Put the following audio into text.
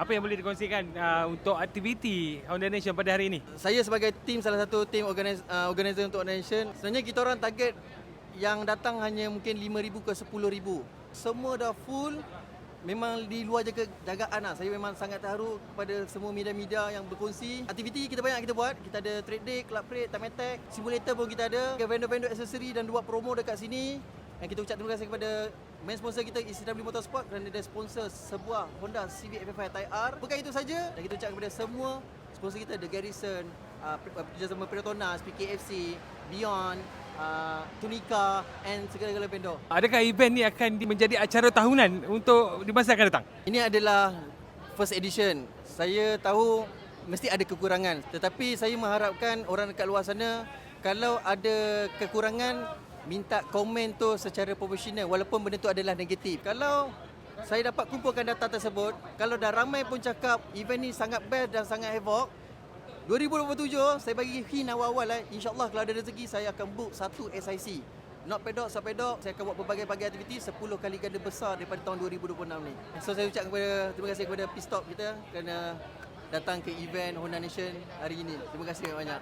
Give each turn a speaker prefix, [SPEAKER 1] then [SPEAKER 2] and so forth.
[SPEAKER 1] Apa yang boleh dikongsikan untuk aktiviti Honda Nation pada hari ini?
[SPEAKER 2] Saya sebagai salah satu tim organizer untuk Honda Nation, sebenarnya kita orang target yang datang hanya mungkin 5,000 ke 10,000. Semua dah full. Memang di luar jagaan lah. Saya memang sangat terharu kepada semua media-media yang berkongsi. Aktiviti kita banyak kita buat. Kita ada trade day, club parade, time attack, simulator pun kita ada. Vendor-vendor aksesori dan buat promo dekat sini. Dan kita ucap terima kasih kepada main sponsor kita ECW Motorsport kerana dia sponsor sebuah Honda Civic FF5 Type R. Bukan itu saja. Dan kita ucap kepada semua sponsor kita, The Garrison, kerjasama Petronas, PKFC, Beyond, Tunica and segala-gala vendor.
[SPEAKER 1] Adakah event ni akan menjadi acara tahunan untuk di masa akan datang?
[SPEAKER 2] Ini adalah first edition. Saya tahu mesti ada kekurangan, tetapi saya mengharapkan orang dekat luar sana kalau ada kekurangan minta komen tu secara profesional walaupun benda tu adalah negatif. Kalau saya dapat kumpulkan data tersebut, kalau dah ramai pun cakap event ni sangat best dan sangat havoc, 2027 saya bagi hint awal-awal InsyaAllah kalau ada rezeki saya akan book satu SIC. Not pedok, subpedok, saya akan buat berbagai-bagai aktiviti 10 kali ganda besar daripada tahun 2026 ni. So saya ucap terima kasih kepada Pitstop kita kerana datang ke event Honda Nation hari ini. Terima kasih banyak.